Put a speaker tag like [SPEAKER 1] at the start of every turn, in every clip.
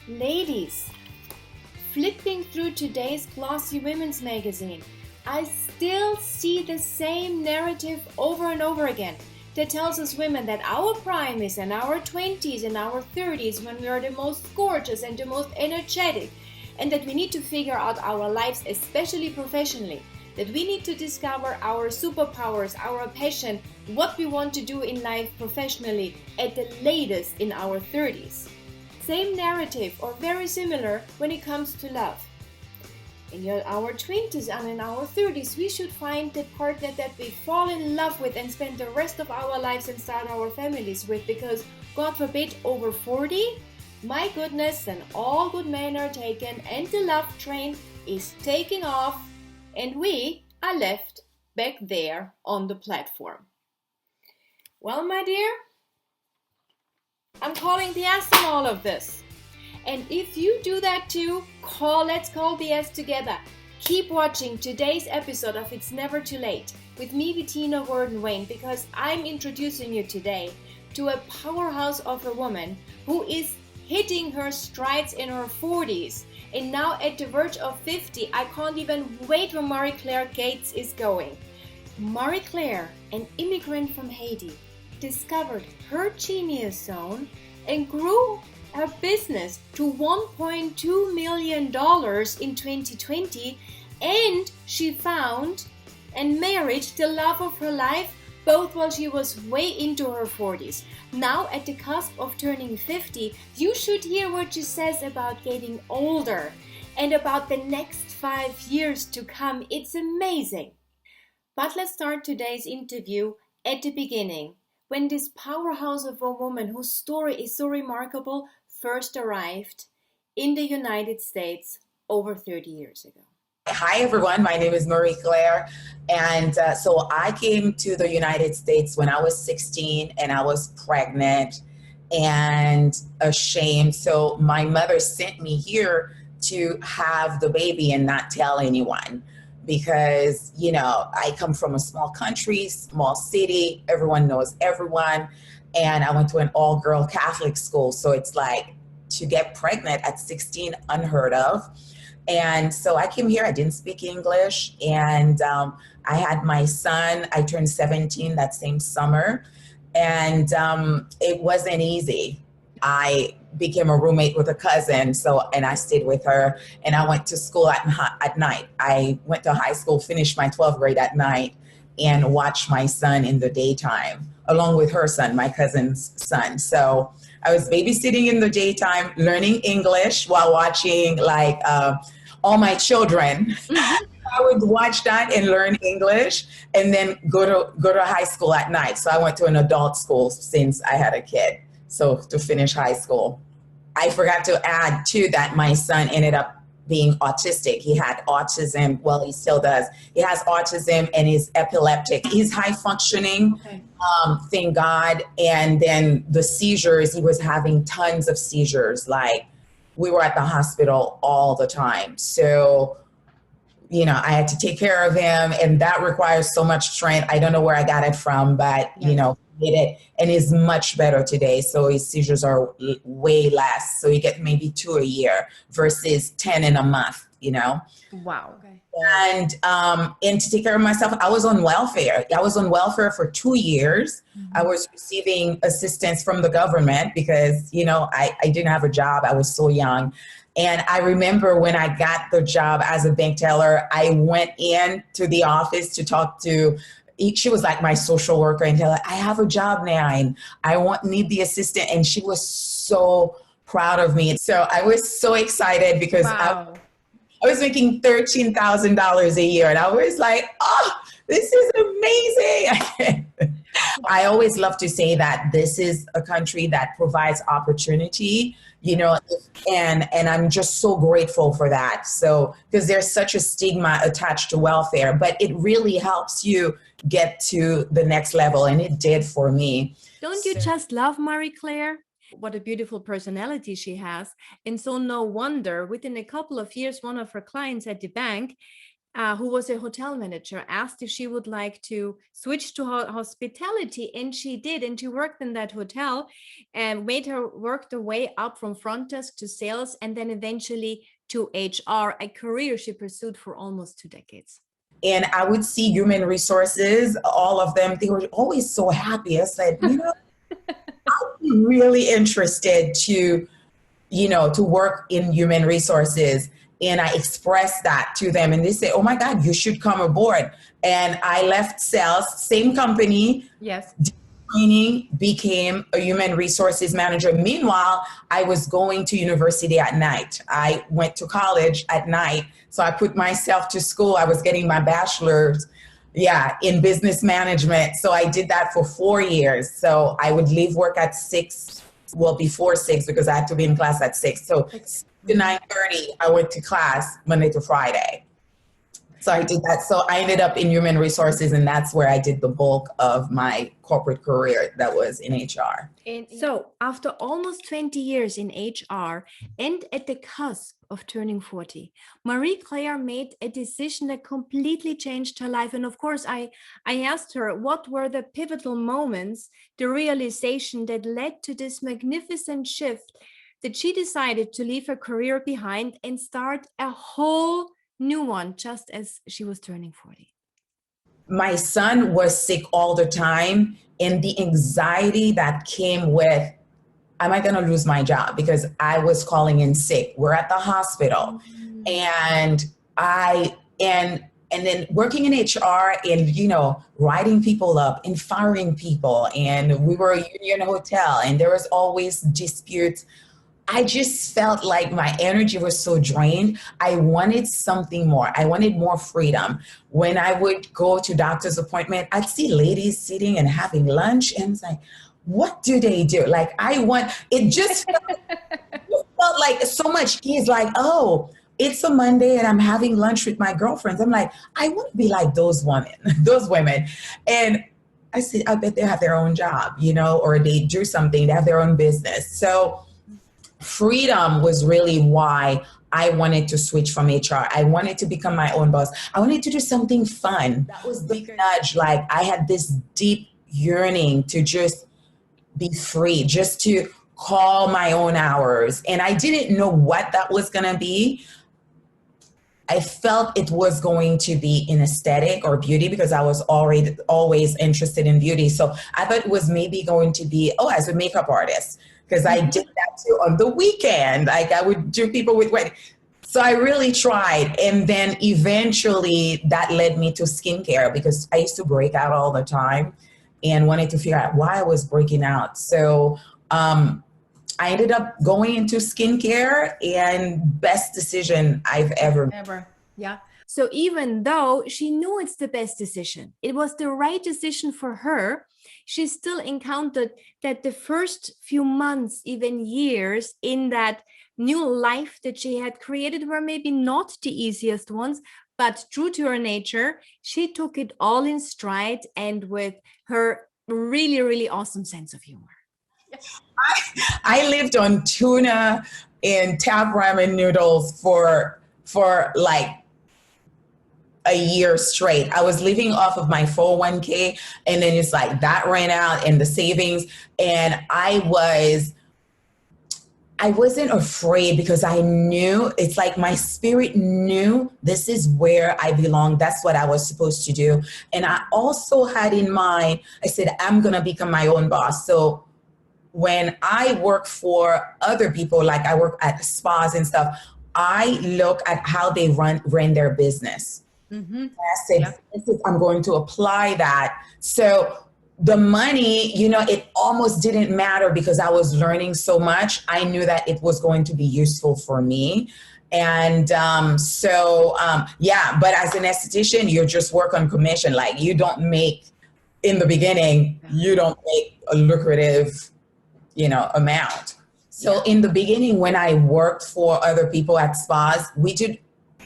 [SPEAKER 1] Ladies, flipping through today's glossy women's magazine, I still see the same narrative over and over again that tells us women that our prime is in our 20s and our 30s when we are the most gorgeous and the most energetic, and that we need to figure out our lives, especially professionally, that we need to discover our superpowers, our passion, what we want to do in life professionally at the latest in our 30s. Same narrative or very similar when it comes to love. In our 20s and in our 30s, we should find the partner that we fall in love with and spend the rest of our lives and start our families with, because God forbid, over 40, my goodness, then all good men are taken and the love train is taking off and we are left back there on the platform. Well, my dear, I'm calling BS on all of this. And if you do that too, let's call BS together. Keep watching today's episode of It's Never Too Late with me, Bettina Wayne, because I'm introducing you today to a powerhouse of a woman who is hitting her strides in her 40s and now at the verge of 50. I can't even wait where MarieClaires Gates is going. MarieClaires, an immigrant from Haiti, discovered her genius zone and grew her business to $1.2 million in 2020, and she found and married the love of her life, both while she was way into her 40s. Now at the cusp of turning 50, you should hear what she says about getting older and about the next 5 years to come. It's amazing. But let's start today's interview at the beginning, when this powerhouse of a woman whose story is so remarkable first arrived in the United States over 30 years ago.
[SPEAKER 2] Hi, everyone. My name is MarieClaires. And so I came to the United States when I was 16 and I was pregnant and ashamed. So my mother sent me here to have the baby and not tell anyone. Because, I come from a small country, small city, everyone knows everyone. And I went to an all-girl Catholic school. So it's like, to get pregnant at 16, unheard of. And so I came here, I didn't speak English. And I had my son, I turned 17 that same summer. And it wasn't easy. I became a roommate with a cousin, and I stayed with her, and I went to school at night. I went to high school, finished my 12th grade at night, and watched my son in the daytime, along with her son, my cousin's son. So I was babysitting in the daytime, learning English while watching all my children. I would watch that and learn English, and then go to high school at night. So I went to an adult school since I had a kid. So to finish high school. I forgot to add too that my son ended up being autistic. He had autism. Well, he still does. He has autism and he's epileptic. He's high functioning, okay. Thank God. And then the seizures, he was having tons of seizures. Like, we were at the hospital all the time. So, I had to take care of him, and that requires so much strength. I don't know where I got it from, but, did it, and he's much better today. So his seizures are way less. So you get maybe 2 a year versus 10 in a month,
[SPEAKER 1] Wow. Okay.
[SPEAKER 2] And to take care of myself, I was on welfare. I was on welfare for 2 years. Mm-hmm. I was receiving assistance from the government because, I didn't have a job. I was so young. And I remember when I got the job as a bank teller, I went in to the office to talk to, she was like my social worker, and tell her, I have a job now and I need the assistant. And she was so proud of me. So I was so excited because
[SPEAKER 1] wow.
[SPEAKER 2] I was making $13,000 a year. And I was like, oh, this is amazing. I always love to say that this is a country that provides opportunity, and I'm just so grateful for that. So, because there's such a stigma attached to welfare, but it really helps you get to the next level. And it did for me.
[SPEAKER 1] Don't you just love MarieClaires? What a beautiful personality she has. And so no wonder within a couple of years, one of her clients at the bank who was a hotel manager, asked if she would like to switch to hospitality, and she did. And she worked in that hotel and made her work the way up from front desk to sales and then eventually to HR, a career she pursued for almost 2 decades.
[SPEAKER 2] And I would see human resources, all of them, they were always so happy. I said, I'd be really interested to work in human resources. And I expressed that to them and they say, oh my God, you should come aboard. And I left sales, same company.
[SPEAKER 1] Yes.
[SPEAKER 2] Training, became a human resources manager. Meanwhile, I was going to university at night. I went to college at night. So I put myself to school. I was getting my bachelor's, in business management. So I did that for 4 years. So I would leave work at 6, before 6 because I had to be in class at 6. So 6 to 9:30, I went to class Monday to Friday. So I did that. So I ended up in human resources, and that's where I did the bulk of my corporate career that was in HR.
[SPEAKER 1] And so after almost 20 years in HR and at the cusp of turning 40, Marie-Claire made a decision that completely changed her life. And of course, I asked her, what were the pivotal moments, the realization that led to this magnificent shift that she decided to leave her career behind and start a whole new one just as she was turning 40.
[SPEAKER 2] My son was sick all the time, and the anxiety that came with, am I going to lose my job? Because I was calling in sick. We're at the hospital. And then working in HR and, writing people up and firing people. And we were a union hotel and there was always disputes. I just felt like my energy was so drained. I wanted something more. I wanted more freedom. When I would go to doctor's appointment, I'd see ladies sitting and having lunch, and it's like, what do they do? Like, it just felt like so much. He's like, oh, it's a Monday and I'm having lunch with my girlfriends. I'm like, I want to be like those women. And I said, I bet they have their own job, or they do something, they have their own business. So freedom was really why I wanted to switch from HR. I wanted to become my own boss. I wanted to do something fun. That was the nudge. Like, I had this deep yearning to just be free, just to call my own hours. And I didn't know what that was going to be. I felt it was going to be in aesthetic or beauty because I was already always interested in beauty. So I thought it was maybe going to be, as a makeup artist, because I did that too on the weekend. Like, I would do people with wedding. So I really tried. And then eventually that led me to skincare because I used to break out all the time and wanted to figure out why I was breaking out. So I ended up going into skincare, and best decision I've ever made.
[SPEAKER 1] Yeah. So even though she knew it's the best decision, it was the right decision for her, she still encountered that the first few months, even years in that new life that she had created were maybe not the easiest ones, but true to her nature, she took it all in stride and with her really, really awesome sense of humor.
[SPEAKER 2] I lived on tuna and tap ramen noodles for like a year straight. I was living off of my 401k, and then it's like that ran out and the savings. And I wasn't afraid because I knew, it's like my spirit knew this is where I belong. That's what I was supposed to do. And I also had in mind, I said, I'm going to become my own boss. So when I work for other people, like I work at spas and stuff, I look at how they run their business. Mm-hmm. I said, I'm going to apply that. So the money, it almost didn't matter because I was learning so much. I knew that it was going to be useful for me. And but as an esthetician, you just work on commission. Like, you don't make, in the beginning, you don't make a lucrative amount. So in the beginning, when I worked for other people at spas, we did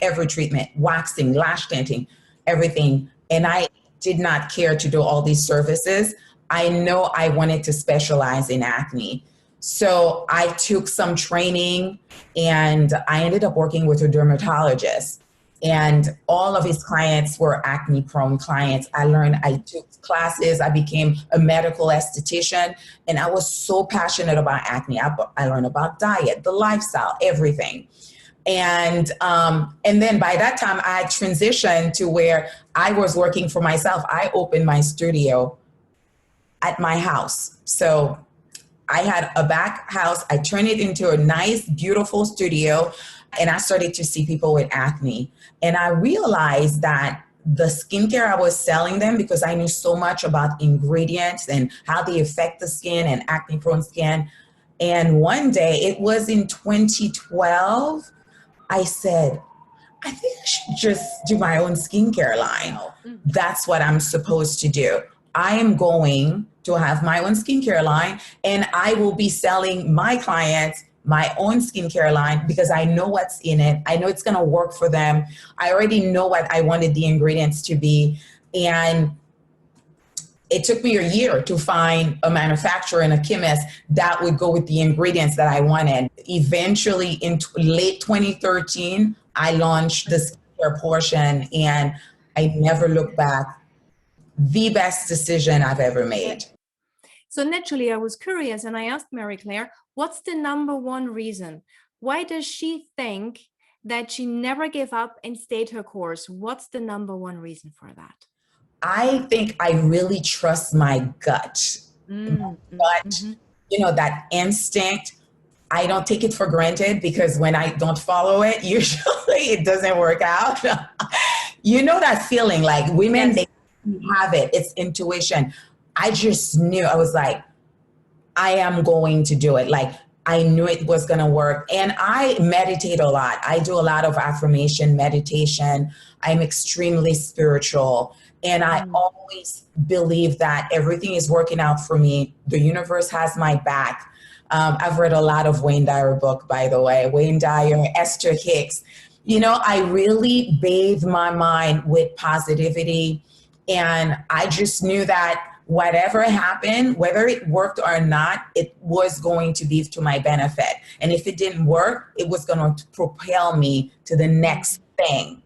[SPEAKER 2] every treatment, waxing, lash tinting, everything. And I did not care to do all these services. I know I wanted to specialize in acne. So I took some training and I ended up working with a dermatologist. And all of his clients were acne prone clients. I took classes, I became a medical esthetician, and I was so passionate about acne. I learned about diet, the lifestyle, everything. And then by that time I transitioned to where I was working for myself. I opened my studio at my house. So I had a back house. I turned it into a nice, beautiful studio, and I started to see people with acne. And I realized that the skincare I was selling them, because I knew so much about ingredients and how they affect the skin and acne prone skin. And one day, it was in 2012, I said, I think I should just do my own skincare line. That's what I'm supposed to do. I am going to have my own skincare line, and I will be selling my clients my own skincare line because I know what's in it. I know it's going to work for them. I already know what I wanted the ingredients to be. And it took me a year to find a manufacturer and a chemist that would go with the ingredients that I wanted. Eventually, in late 2013, I launched the skincare portion, and I never looked back. The best decision I've ever made.
[SPEAKER 1] So naturally, I was curious, and I asked MarieClaire, what's the number one reason? Why does she think that she never gave up and stayed her course? What's the number one reason for that?
[SPEAKER 2] I think I really trust my gut. But, that instinct, I don't take it for granted, because when I don't follow it, usually it doesn't work out. That feeling, like women, yes, they have it. It's intuition. I just knew. I was like, I am going to do it. Like, I knew it was going to work. And I meditate a lot. I do a lot of affirmation meditation. I'm extremely spiritual. And I always believe that everything is working out for me. The universe has my back. I've read a lot of Wayne Dyer book, by the way, Wayne Dyer, Esther Hicks. I really bathe my mind with positivity. And I just knew that whatever happened, whether it worked or not, it was going to be to my benefit. And if it didn't work, it was going to propel me to the next thing,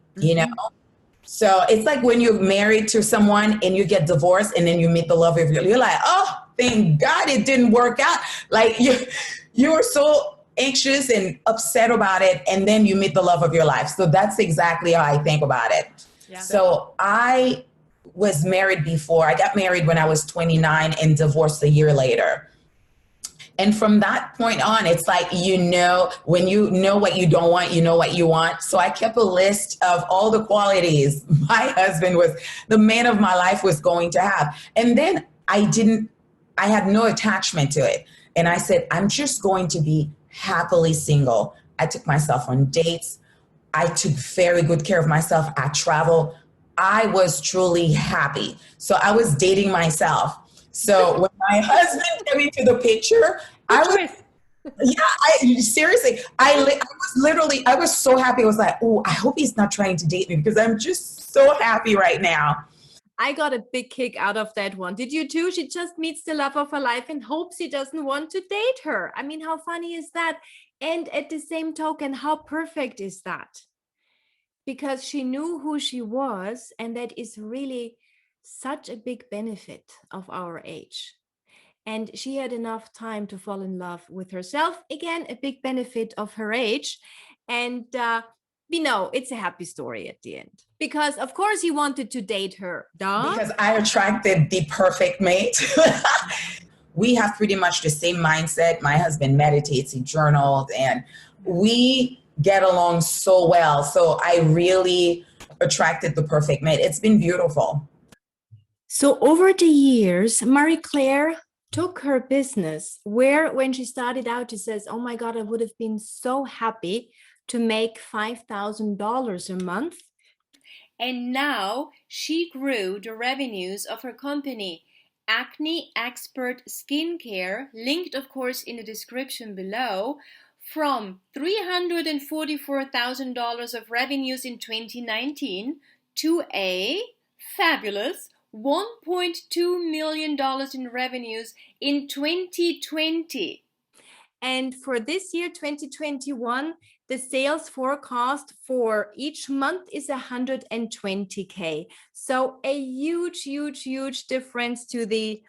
[SPEAKER 2] So it's like when you're married to someone and you get divorced and then you meet the love of your life. You're like, oh, thank God it didn't work out. Like you were so anxious and upset about it, and then you meet the love of your life. So that's exactly how I think about it. Yeah. So I was married before. I got married when I was 29 and divorced a year later. And from that point on, it's like, when you know what you don't want, you know what you want. So I kept a list of all the qualities my husband was, the man of my life, was going to have. And then I had no attachment to it. And I said, I'm just going to be happily single. I took myself on dates. I took very good care of myself. I traveled. I was truly happy. So I was dating myself. So when my husband came into the picture, seriously, I was so happy. I was like, oh, I hope he's not trying to date me, because I'm just so happy right now.
[SPEAKER 1] I got a big kick out of that one. Did you too? She just meets the love of her life and hopes he doesn't want to date her. I mean, how funny is that? And at the same token, how perfect is that? Because she knew who she was, and that is really such a big benefit of our age. And she had enough time to fall in love with herself. Again, a big benefit of her age. And we know it's a happy story at the end. Because, of course, he wanted to date her. Duh.
[SPEAKER 2] Because I attracted the perfect mate. We have pretty much the same mindset. My husband meditates, he journals, and we get along so well. So I really attracted the perfect mate. It's been beautiful.
[SPEAKER 1] So over the years, MarieClaire took her business where, when she started out, she says, oh my God, I would have been so happy to make $5,000 a month. And now she grew the revenues of her company, Acne Expert Skincare, linked of course in the description below, from $344,000 of revenues in 2019 to a fabulous $1.2 million in revenues in 2020. And for this year, 2021, the sales forecast for each month is 120K. So a huge, huge, huge difference to the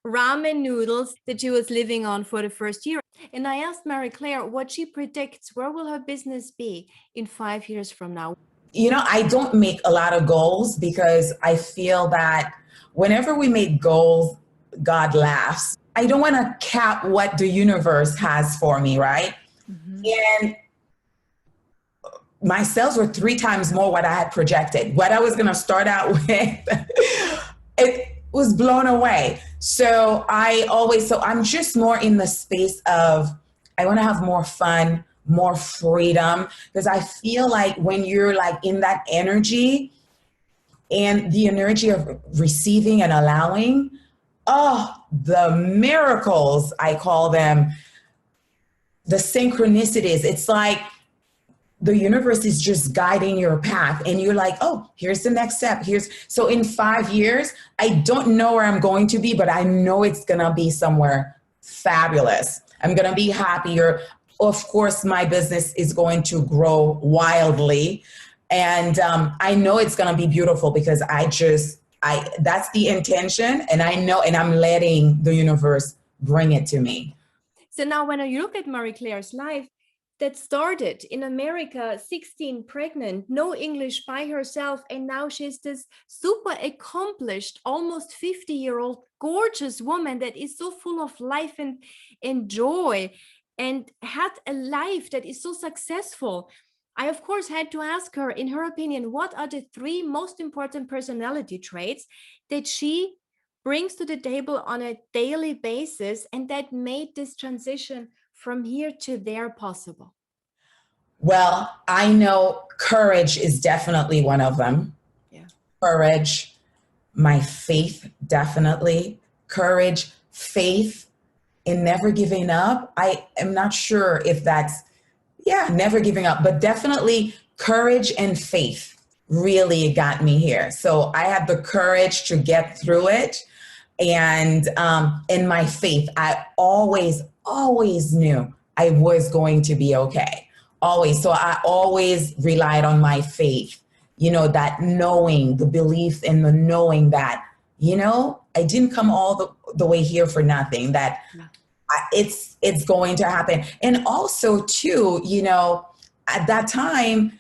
[SPEAKER 1] ramen noodles that she was living on for the first year. And I asked MarieClaire what she predicts, where will her business be in 5 years from now?
[SPEAKER 2] I don't make a lot of goals because I feel that whenever we make goals, God laughs. I don't want to cap what the universe has for me, right? Mm-hmm. And my sales were 3 times more what I had projected. What I was going to start out with, it was blown away. So I'm just more in the space of, I want to have more fun, more freedom, because I feel like when you're like in that energy and the energy of receiving and allowing, the miracles, I call them, the synchronicities. It's like the universe is just guiding your path and you're like, oh, here's the next step. So in 5 years, I don't know where I'm going to be, but I know it's going to be somewhere fabulous. I'm going to be happier. Of course, my business is going to grow wildly. And I know it's going to be beautiful because that's the intention. And I know, and I'm letting the universe bring it to me.
[SPEAKER 1] So now when you look at MarieClaire's life, that started in America, 16, pregnant, no English, by herself. And now she's this super accomplished, almost 50-year-old, gorgeous woman that is so full of life and joy and had a life that is so successful. I, of course, had to ask her, in her opinion, what are the 3 most important personality traits that she brings to the table on a daily basis and that made this transition from here to there possible?
[SPEAKER 2] Well, I know courage is definitely one of them. Yeah. Courage, my faith, definitely. Courage, faith in never giving up. I am not sure if that's, never giving up, but definitely courage and faith really got me here. So I had the courage to get through it. And in my faith, I always knew I was going to be okay. Always. So I always relied on my faith, that knowing, the belief in the knowing that, I didn't come all the way here for nothing, that it's going to happen. And also too, at that time,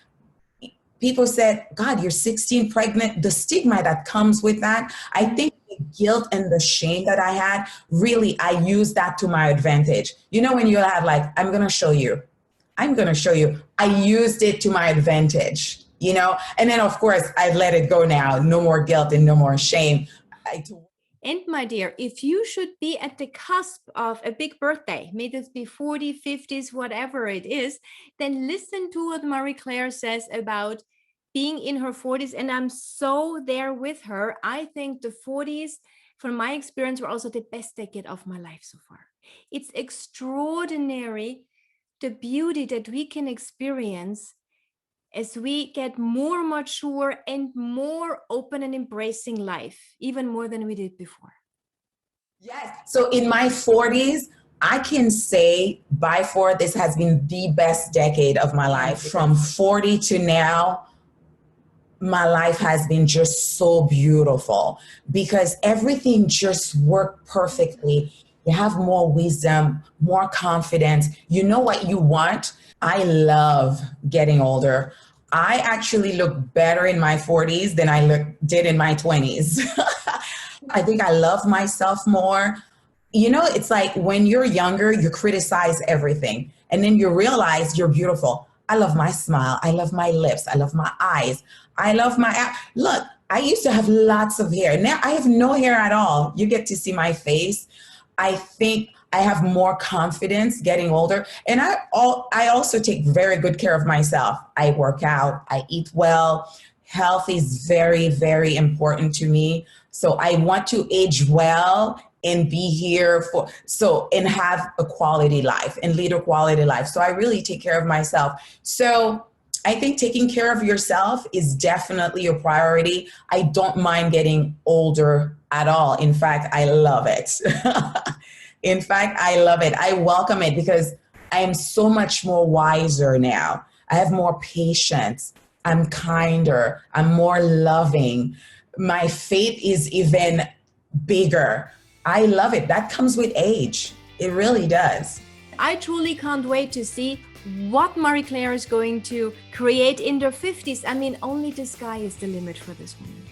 [SPEAKER 2] people said, God, you're 16 pregnant, the stigma that comes with that. I think the guilt and the shame that I had, really, I used that to my advantage. When you have like, I'm going to show you. I used it to my advantage, and then of course I've let it go now. No more guilt and no more shame.
[SPEAKER 1] And my dear, if you should be at the cusp of a big birthday, may this be 40, 50s, whatever it is, then listen to what MarieClaire says about being in her 40s. And I'm so there with her. I think the 40s, from my experience, were also the best decade of my life so far. It's extraordinary, the beauty that we can experience as we get more mature and more open and embracing life, even more than we did before.
[SPEAKER 2] Yes. So in my 40s, I can say by far this has been the best decade of my life. From 40 to now, my life has been just so beautiful because everything just worked perfectly. You have more wisdom, more confidence. You know what you want. I love getting older. I actually look better in my 40s than I did in my 20s. I think I love myself more. It's like when you're younger, you criticize everything. And then you realize you're beautiful. I love my smile. I love my lips. I love my eyes. I love my... Look, I used to have lots of hair. Now I have no hair at all. You get to see my face. I think I have more confidence getting older. And I also take very good care of myself. I work out, I eat well. Health is very, very important to me. So I want to age well and be here and have a quality life and lead a quality life. So I really take care of myself. So I think taking care of yourself is definitely a priority. I don't mind getting older at all. In fact, I love it. In fact, I love it. I welcome it because I am so much more wiser now. I have more patience. I'm kinder. I'm more loving. My faith is even bigger. I love it. That comes with age. It really does.
[SPEAKER 1] I truly can't wait to see what MarieClaires is going to create in their 50s. I mean, only the sky is the limit for this woman.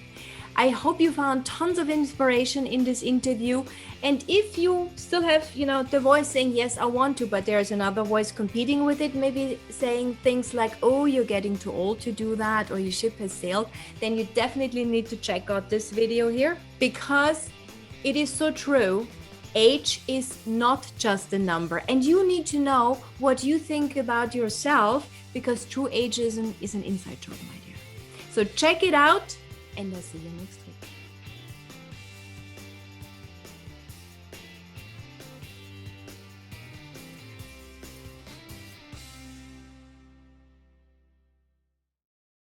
[SPEAKER 1] I hope you found tons of inspiration in this interview. And if you still have, the voice saying, yes, I want to, but there's another voice competing with it, maybe saying things like, oh, you're getting too old to do that, or your ship has sailed, then you definitely need to check out this video here, because it is so true. Age is not just a number, and you need to know what you think about yourself, because true ageism is an inside job, my dear. So check it out, and I'll see you next week.